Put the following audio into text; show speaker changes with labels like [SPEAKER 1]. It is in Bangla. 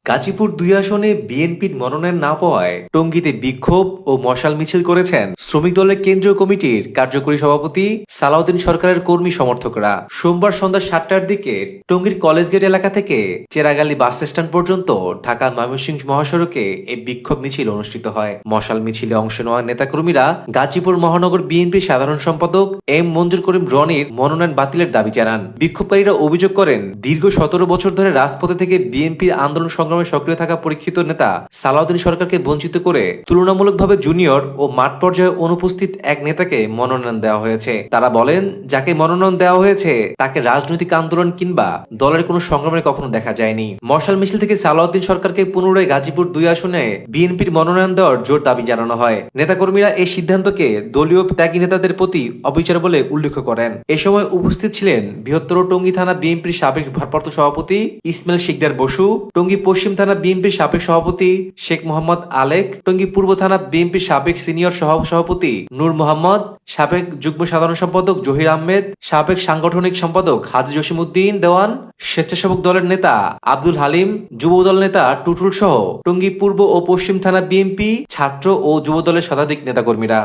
[SPEAKER 1] গাজীপুর ২ আসনে বিএনপির মনোনয়ন না পাওয়ায় টঙ্গীতে বিক্ষোভ ও মশাল মিছিল করেছেন শ্রমিক দলের কেন্দ্রীয় কমিটির কার্যকরী সভাপতি সালাউদ্দিন সরকারের কর্মী সমর্থকরা। সোমবার সন্ধ্যা ৭টার দিকে টঙ্গীর কলেজ গেট এলাকা থেকে চেরাগালী বাস স্ট্যান্ড পর্যন্ত ঢাকা ময়মনসিংহ মহাসড়কে এই বিক্ষোভ মিছিল অনুষ্ঠিত হয়। মশাল মিছিলে অংশ নেওয়া নেতাকর্মীরা গাজীপুর মহানগর বিএনপির সাধারণ সম্পাদক এম মঞ্জুর করিম রনির মনোনয়ন বাতিলের দাবি জানান। বিক্ষোভকারীরা অভিযোগ করেন, দীর্ঘ ১৭ বছর ধরে রাজপথে থেকে বিএনপির আন্দোলন সংগ্রামে সক্রিয় থাকা পরীক্ষিত নেতা সালাউদ্দিন সরকারকে বঞ্চিত করে তুলনামূলকভাবে জুনিয়র ও মাঠ পর্যায়ে অনুপস্থিত এক নেতাকে মনোনয়ন দেওয়া হয়েছে। তারা বলেন, যাকে মনোনয়ন দেওয়া হয়েছে তাকে রাজনৈতিক আন্দোলন কিংবা দলের কোনো সংগ্রামে কখনো দেখা যায়নি। মশাল মিছিল থেকে সালাউদ্দিন সরকারকে পুনরায় গাজীপুর ২ আসনে বিএনপির মনোনয়ন দেওয়ার জোর দাবি জানানো হয়। নেতাকর্মীরা এই সিদ্ধান্তকে দলীয় ত্যাগী নেতাদের প্রতি অবিচার বলে উল্লেখ করেন। এ সময় উপস্থিত ছিলেন বৃহত্তর টঙ্গী থানা বিএনপির সাবেক ভারপ্রাপ্ত সভাপতি ইসমাইল শিকদার বসু, টঙ্গী পশ্চিম থানা বিএনপির সাবেক সভাপতি শেখ মোহাম্মদ আলেক, টঙ্গী পূর্ব থানা বিএনপির সাবেক সিনিয়র সভাপতি নূর মোহাম্মদ, সাবেক যুগ্ম সাধারণ সম্পাদক জহির আহমেদ, সাবেক সাংগঠনিক সম্পাদক হাজী জসিমউদ্দিন দেওয়ান, স্বেচ্ছাসেবক দলের নেতা আব্দুল হালিম, যুবদল নেতা টুটুল সহ টঙ্গী পূর্ব ও পশ্চিম থানা বিএনপি, ছাত্র ও যুবদলের শতাধিক নেতাকর্মীরা।